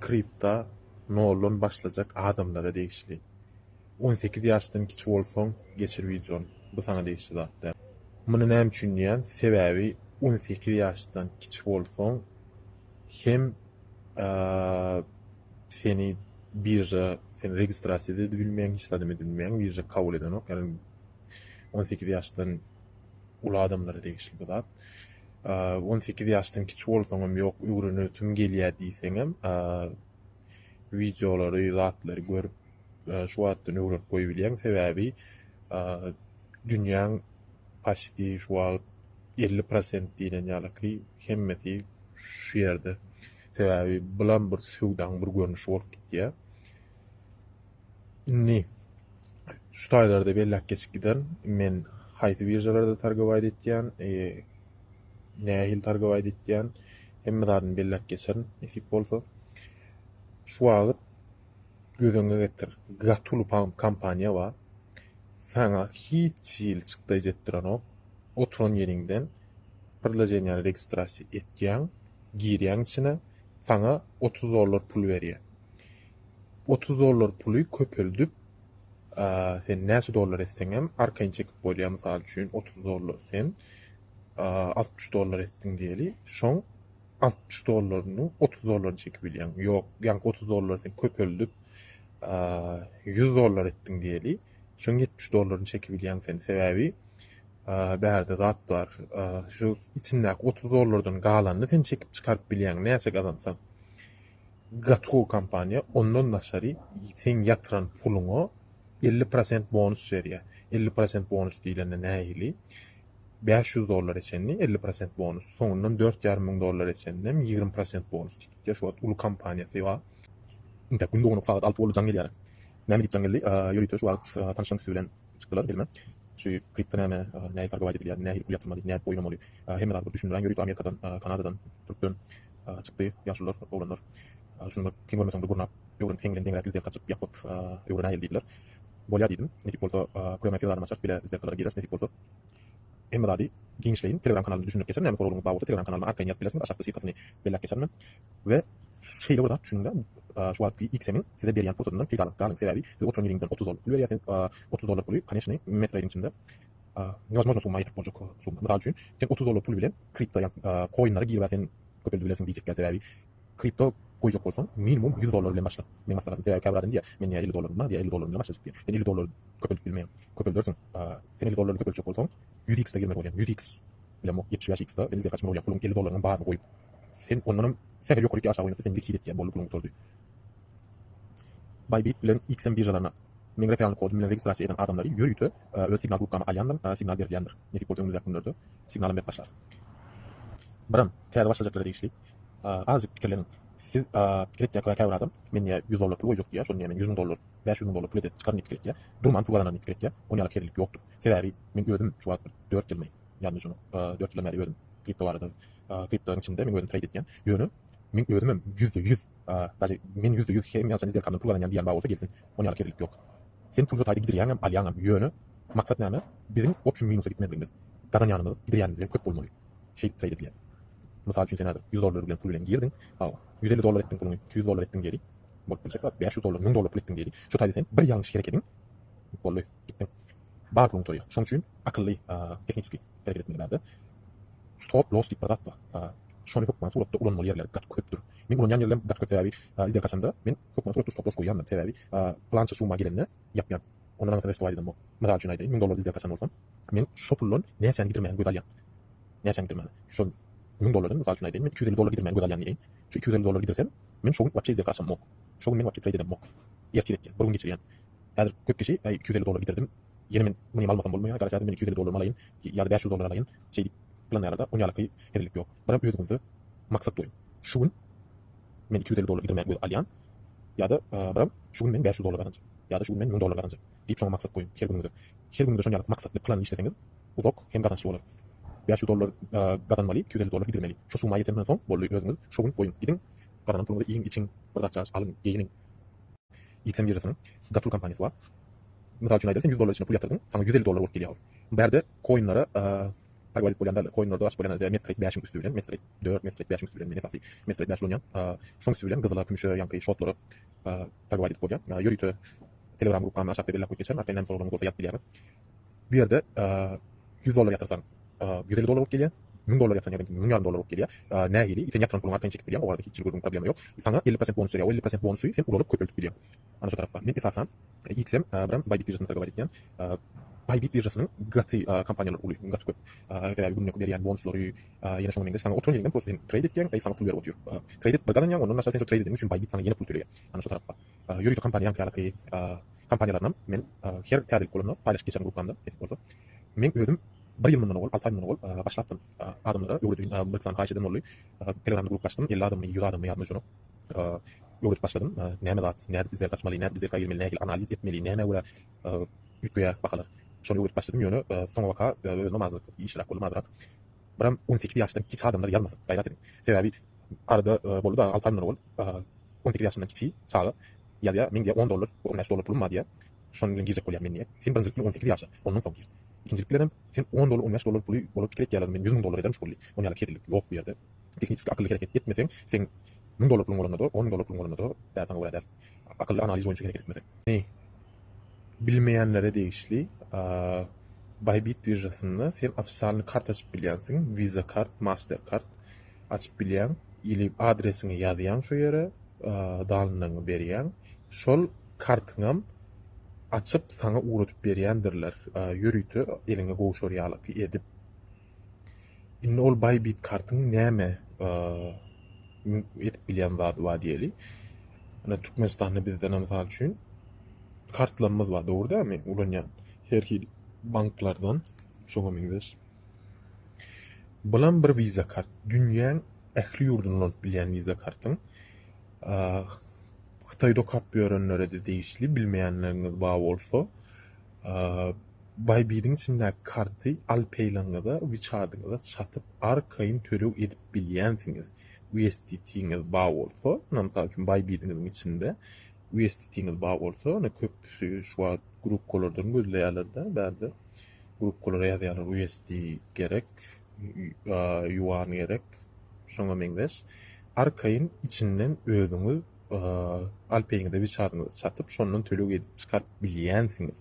Kripta no'lun başlajak adamlara degişli. 18 ýaşdan kiçik bolsaň geçirýän bu sana degişli zatda. Muny näme üçin diýen sebäbi 18 ýaşdan kiçik bolsaň hem seni birja seni registrasiýa edilmeýän işledimi edilmeýän birja kabul eden ok. Yani 18 ýaşdan ula adamlara degişli bu zat. 18 ýaşdan kiçik bolsaňam ýok, öwrünütüm gelýär diýseňem, videolary, zatlary görüp şu wagtdan öwrenip goýup bilýän sebäbi dünýäň paşdy şu wagt 50% diýilen ýalyky hemmeti şu ýerde. Sebäbi bulan bir suwdan bir görnüş bolup gitýär. Inni şu taýlarda bellek geçip giden men haýsy birjalarda targabaýt etýän, nähil targabaýt etýän, hemme zadyny bellek geçen esip bolsa şu wagt gözüňe getir. Gatulu kampaniýa bar. Sana hiç ýyl çykdy jetdiren ok. Oturan ýeriňden birlejenýär registrasiýa etýän, girýän içine sana $30 pul berýär. $30 puly köpeldyp sen näçe dollar etseňem arkaň çekip bolýar. Mysal üçin $30 sen $60 etdiň diýeli. Şoň $60'nyň $30 çekip bilýän. Ýok, ýani $30 sen köpeldyp $100 etdiň diýeli. Şoň $70 çekip bilýän sen sebäbi bärde zat bar. Şu içindäki $30'dan galanyny sen çekip çykaryp bilýän näçe gazansan. Gatru kampaniýa ondan naşary sen ýatyran puluňa 50% bonus berýär. 50% bonus diýilende nähili? $500 eçenli 50% bonus. Soňundan $4.500 eçendem 20% bonus diýip şu ulu kampaniýasy bar. Inde günde onu faqat 6 boldan gelýär. Näme diýip geldi? Ýöriýär şu wagt tanışan kişi bilen çykdylar bilme. Şu kripto näme näme targabaýt edilýär, näme ýatyrmaly, näme oýnamaly. Hemme zat düşünýän ýöriýär Amerikadan, Kanadadan, Türkden çykdy ýaşlar, oglanlar. Şunu kim görmesem de burnap, ýöwrün teňilen deňrak izler kaçyp ýakyp ýöwrüne ýel diýdiler. Bolýar diýdim. Netip bolsa programmatylar maçar bile izler kadar girer netip bolsa. Hemme zady giňişleýin Telegram kanalyny düşünüp geçer, näme gurulmagy bagda Telegram kanalyna arkaň ýazyp bilersiň, aşakda sykatyny bellek geçermen. We şeýle bolýar düşünýär. Şu wagt X-emin size berýän fotodan klik alyp galyň sebäbi size oturan ýeriňden $30 pul berýär. $30 puly конечно metraýyň içinde невозможно summa ýetip boljak summa. Mysal üçin sen $30 pul bilen kripto coinlary girip sen köpeldi bilersiň diýjek sebäbi kripto goýjak bolsaň minimum $100 bilen başla. Men masalan sebäbi käbiradan diýär. Men $50 ma diýär $50 bilen başladyk diýär. Men $50 köpeldi bilmeýän. Köpeldirsiň. Sen $50 köpeljek bolsaň 100x-de girmek bolýar. 100x bilen 70x-de denizde kaçmak bolýar. Pulun $50'nyň baryny goýup sen ondan sefer ýokuryk ýaşa goýup sen likit etýär bolup pulun turdy. Bybit bilen XM birjalaryna men referanly kod bilen registrasiýa eden adamlary ýöriýte öz signal grupkama alýandyr, signal berýändir. Netip bolsa öňüňizde günlerde signalym berip başlar. Biram, täze başlajaklara degişli. Azyk pikirleriň siz kiretýär käbir adam men $100 pul goýjak diýär, şonu men $100, $500 pul edip çykaryn kiretýär. Durman pul gazanany kiretýär. Oňa ýaly kerlik ýokdur. Sebäbi men özüm şu wagt 4 ýyl ýani şunu 4 ýyl beri özüm kripto barada kriptoň içinde men özüm trade etýän. Ýöne men özüm %100 daşy men %100 hem ýaşan izler kandan pul gazanýan diýen bagda gelsin. Oňa ýaly kerlik ýok. Sen pulga taýdy gidirýäňem, alýaňam ýöne maksat näme? Bizim option minusa gitmediňiz. Gazanýanymyz, gidirýänimiz köp bolmaly. Şey trade edilýär. Mysal üçin sen $100 bilen pul bilen girdin. $150 etdiň puluny $200 etdiň geri. Bolup bolsa $500 $1000 pul etdiň geri. Şu taýda sen bir ýalňyş gerek edin. Bolly gitdiň. Bar pulun toýy. Şoň üçin akylly tehnikli hareket etmeli. Stop loss diýip barat bar. Şonu hukman suratda ulanmaly ýerler gat köpdür. Men ulanýan ýerler gat köp täbi izler kaçanda men hukman suratda stop loss goýýanlar täbi plança summa gelende ýapýan. Ondan sonra restoran edin bu. Mysal üçin aýdaýyn $1000 izler kaçan bolsam men şo pullun näçeni gidirmeýän gözelýän. Näçeni gidirmeýän. Şo $1000'dan mysal üçin aýdaýyn men $250 gidirmeýän gözelýän diýin. Şu $250 gidirsem men şoň wagtça izler kaçan mok. Şoň men wagtça trade edem mok. Ýerki etýän, burun geçirýän. Häzir köp kişi $250 gidirdim. Ýene men muny almasam bolmaýar. Garaşady men $250 alaýyn ýa-da $500 alaýyn. Şey planlarda oňa ýaly herlik ýok. Biram özüňizde maksat goýun. Şugun men $250 gidirmeýän göz alýan ýa-da biram şugun men $500 garanjak. Ýa-da şugun men $1000 garanjak. Diýip şoň maksat goýun. Her günüňizde. Her günüňizde şoň ýaly maksatly plan işleseňiz uzak hem garanjy bolar. $500 gazanmaly, $250 gidirmeli. Şu summa ýetenden soň bolly özüňiz şogun goýun. Gidin gazanan puluny iň için bir dakça alın, geýinin. XM birjasynyn Gatru kampaniýasy bar. Mysal üçin aýdym sen $100 içine pul ýatyrdyň, sana $150 bolup gelýär. Bu ýerde coinlara targabayt bolýanlar koýunlarda aç bolýan metrik 5 üstü bilen metrik 4 metrik 5 üstü bilen men esasy metrik 5 bolýan. Şoň üstü bilen gyzyla kümüşe ýanky şotlary targabayt bolýan. Ýörüýte Telegram grupama aşağı belirlep geçen arkadan forum grupda ýatyp bilýär. Bir yerde $100 yatırsan $150 bolup gelýär. $1000 yatırsan ýa-da $1,000,000 bolup gelýär. Nähili iten ýatyran puluny arkadan çekip bilýär. O arada hiç bir problemi ýok. Sana 50% bonus berýär. O 50% bonusu sen urulup köpeltip bilýär. Ana şu tarapda. Men esasen XM bilen Bybit birjasynda targabayt etýän. Bybit birjasynyň gaty kompaniýalar uly, gaty köp. Eger günlük berýän bonuslary ýene şoň mende sana oturan ýerden просто trade etýän, sana pul berip otur. Trade et bagadaňa onuň aşağı sen trade edýän üçin Bybit sana ýene pul töleýär. Ana şu tarapda. Ýörüýte kompaniýa ýanky kompaniýalarynam men her tärik bolany paýlaşyp geçen grupamda etip bolsa. Men özüm 1 ýyl mundan ol, 6 aý mundan ol başlapdym. Adamlara ýöwredýän bir tane haýşeden boldy. Telegramda grup açdym, 50 adamy, 100 adamy ýazmy şonu. Ýöwredip başladym. Näme zat, näde bizler taşmaly, näde bizler gaýrmeli, näme analiz etmeli, näme wala ýetgeýär bakalar. Şonu ýöwredip başladym ýöne soňa waka namazlyk işrak bolup madrat. Biram 18 ýaşdan kiç adamlar ýazmasyn, gaýrat edin. Sebäbi arada boldy da 6 aý mundan ol. 18 ýaşdan kiçi çağı ýa-da menga $10, $15 pulum var diýär. Şonu bilen gizek bolýar menniýe. Sen birinjilikle 18 ýaşa, ondan soň gir. İkincilikle bilen sen $10, $15 pulu bolup kirek ýalar men $100,000 edermiş bolýar. Onu ýaly ketirlik ýok bu ýerde. Teknik akylly hareket etmeseň sen $1000 pulun bolanada, $10,000 pulun bolanada däsen bolýar. Akylly analiz boýunça hareket etmeseň. Bilmeýänlere degişli Bybit birjasynda sen ofisalny kart açyp bilýänsiň, Visa kart, Mastercard açyp bilýän, ýyly adresini ýazýan şo ýere, dalanyňy berýän. Şol kartyňam açyp sana uğratıp berýändirler. Ýörüýte eliňe gowşarýarlyk edip. Indi ol Bybit kartyň näme edip bilýän zat bar diýeli. Ana Türkmenistanda bizden mysal üçin kartlarymyz bar, dogry dämi? Ulanýan herki banklardan şoňa meňdeş. Bulan bir Visa kart, dünýäň ähli ýurdundan bilýän Visa kartyň. Xitayda kart berenlere de değişli bilmeýänleriniz bar bolsa, Bybit'in içinde karty Alpay'laňyza, WeChat'yňyza satyp arkaýyn töleg edip bilýänsiňiz. USDT'ňiz bar bolsa, namsal üçin Bybit'iniň içinde USDT'ňiz bar bolsa, ne köpüsi şu grup kolardan gözleýärler-de, bärde grup kolara ýazýarlar USD gerek, yuan gerek, şoňa meňdeş. Arkaýyn içinden özüňiz Alpay'ňyza, WeChat'yňyza satyp şondan töleg edip çykaryp bilýänsiňiz.